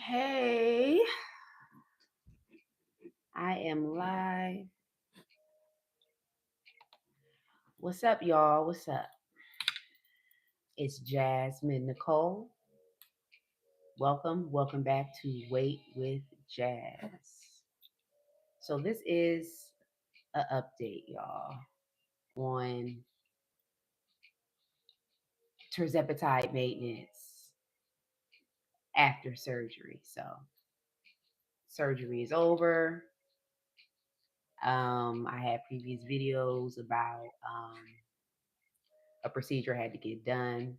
Hey, I am live. What's up, y'all? What's up? It's Jasmine Nicole. Welcome back to Wait with Jazz. So this is an update, y'all, on terzepatide maintenance after surgery. So surgery is over. I had previous videos about a procedure I had to get done,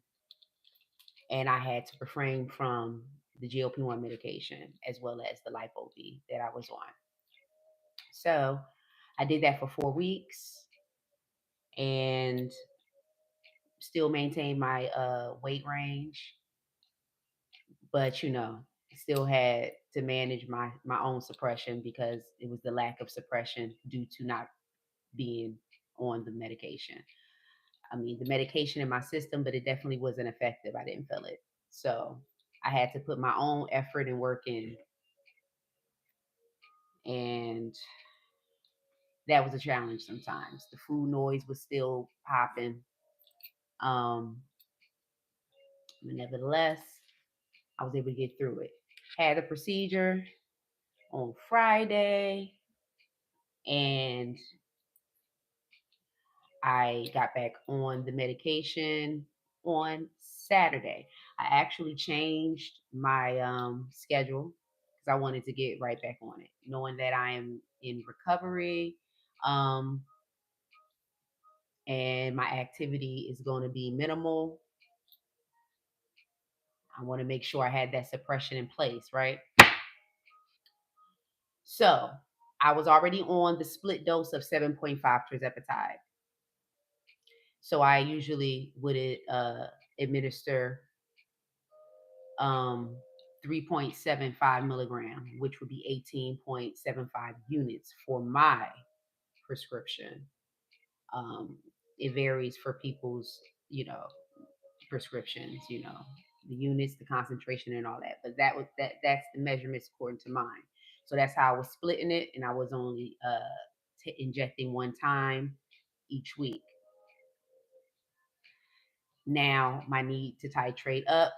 and I had to refrain from the GLP1 medication as well as the lipo that I was on. So I did that for 4 weeks and still maintained my weight range, but still had to manage my own suppression because it was the lack of suppression due to not being on the medication. I mean, the medication in my system, but it definitely wasn't effective. I didn't feel it. So I had to put my own effort and work in. And that was a challenge sometimes. The food noise was still popping. Um, but nevertheless, I was able to get through it. Had a procedure on Friday, and I got back on the medication on Saturday. I actually changed my schedule because I wanted to get right back on it, knowing that I am in recovery. Um, and my activity is going to be minimal. I want to make sure I had that suppression in place, right? So I was already on the split dose of 7.5 terzepatide. So I usually would administer um, 3.75 milligram, which would be 18.75 units for my prescription. Um, it varies for people's, prescriptions, the units, the concentration, and all that. But that's the measurements according to mine. So that's how I was splitting it, and I was only injecting one time each week. Now my need to titrate up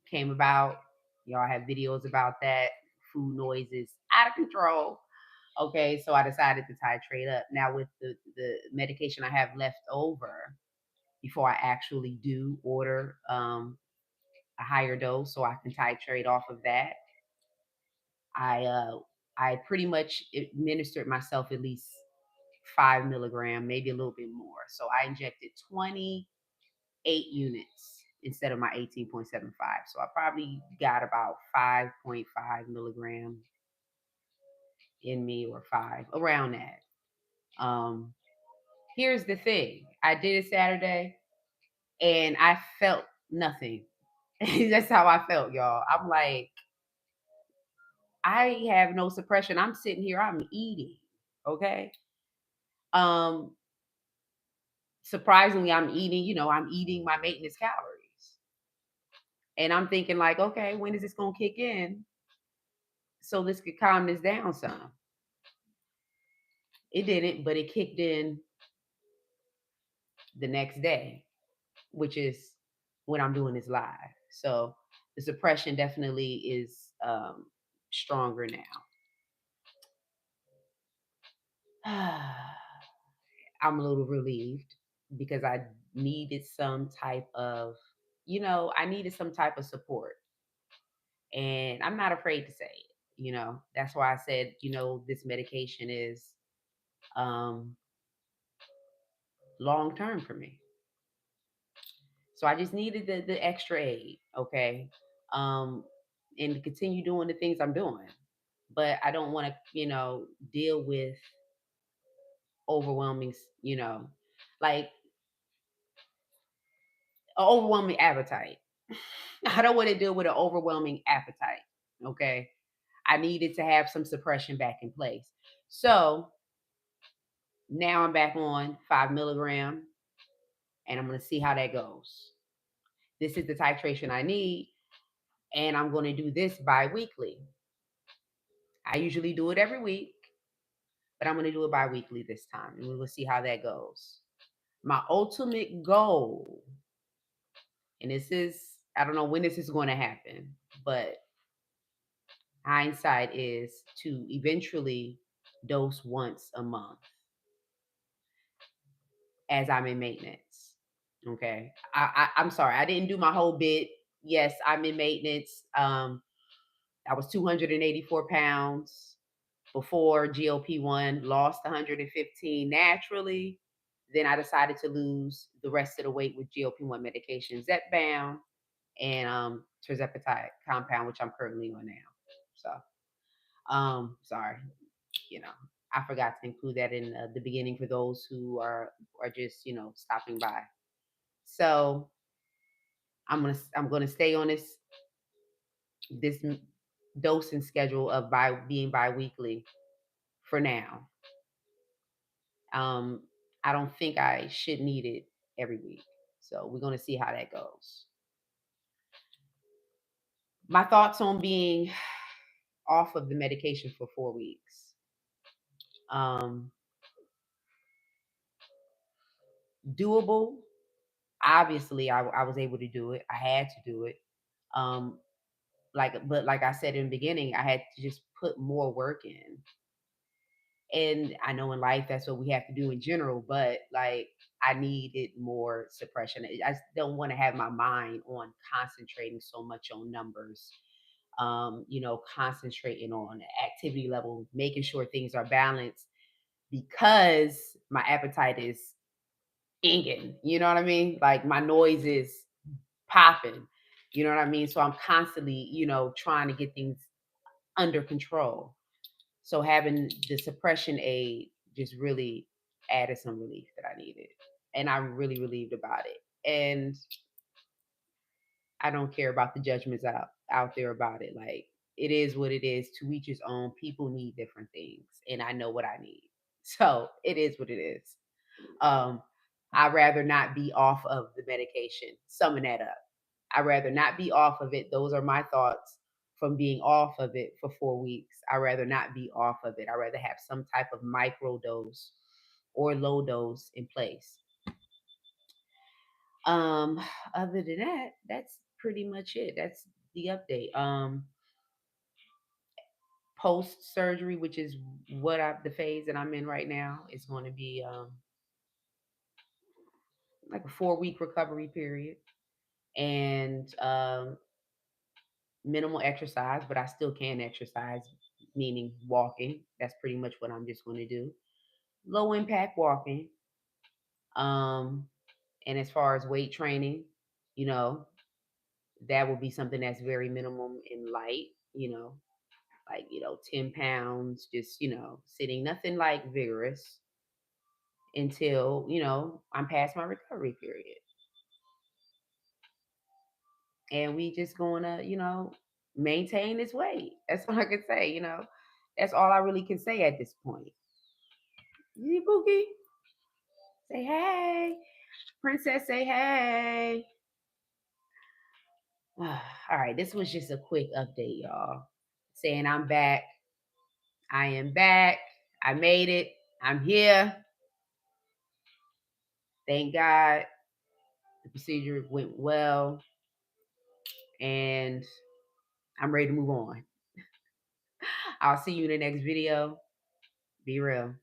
came about. Y'all have videos about that. Food noise is out of control. Okay, so I decided to titrate up. Now with the medication I have left over, before I actually do order a higher dose so I can titrate off of that. I pretty much administered myself at least 5 milligram, maybe a little bit more. So I injected 28 units instead of my 18.75. So I probably got about 5.5 milligram in me, or five, around that. Here's the thing. I did it Saturday and I felt nothing. That's how I felt, y'all. I'm like, I have no suppression. I'm sitting here, I'm eating. Okay. Um, Surprisingly, I'm eating my maintenance calories. And I'm thinking, like, okay, when is this gonna kick in? So this could calm this down some. It didn't, but it kicked in the next day, which is when I'm doing this live. So the suppression definitely is stronger now. I'm a little relieved because I needed some type of support. And I'm not afraid to say it. That's why I said, this medication is um, long term for me. So I just needed the extra aid, okay? Um, and to continue doing the things I'm doing. But I don't want to, deal with overwhelming, like an overwhelming appetite. I don't want to deal with an overwhelming appetite. Okay. I needed to have some suppression back in place. So now I'm back on 5 milligram and I'm going to see how that goes. This is the titration I need. And I'm going to do this bi-weekly. I usually do it every week, but I'm going to do it bi-weekly this time, and we will see how that goes. My ultimate goal, and this is, I don't know when this is going to happen, but hindsight is to eventually dose once a month as I'm in maintenance. Okay. I'm sorry. I didn't do my whole bit. Yes, I'm in maintenance. I was 284 pounds before GLP-1, lost 115 naturally. Then I decided to lose the rest of the weight with GLP-1 medication, Zepbound and tirzepatide compound, which I'm currently on now. So, sorry, you know, I forgot to include that in the beginning for those who are just stopping by. So I'm gonna stay on this dosing schedule of being biweekly for now. Um, I don't think I should need it every week. So we're gonna see how that goes. My thoughts on being off of the medication for 4 weeks. Um, Doable. Obviously, I was able to do it. I had to do it. Um, but like I said in the beginning, I had to just put more work in. And I know in life that's what we have to do in general, but like I needed more suppression. I just don't want to have my mind on concentrating so much on numbers. Concentrating on activity level, making sure things are balanced because my appetite is inging. You know what I mean? Like my noise is popping. You know what I mean? So I'm constantly, trying to get things under control. So having the suppression aid just really added some relief that I needed. And I'm really relieved about it. And I don't care about the judgments out there about it. Like it is what it is. To each his own. People need different things, and I know what I need. So it is what it is. Um, I'd rather not be off of the medication. Summing that up, I'd rather not be off of it. Those are my thoughts from being off of it for 4 weeks. I'd rather not be off of it. I'd rather have some type of micro dose or low dose in place. Um, Other than that, that's pretty much it. That's the update. Post surgery, which is the phase that I'm in right now, is going to be like a 4 week recovery period and minimal exercise, but I still can exercise, meaning walking. That's pretty much what I'm just going to do. Low impact walking. Um, and as far as weight training, you know, that will be something that's very minimum and light, like 10 pounds, just sitting, nothing like vigorous until I'm past my recovery period, and we just gonna maintain this weight. That's all I can say. That's all I really can say at this point. You Boogie, say hey. Princess, say hey. All right, this was just a quick update, y'all, saying I'm back. I am back. I made it. I'm here. Thank God. The procedure went well, and I'm ready to move on. I'll see you in the next video. Be real.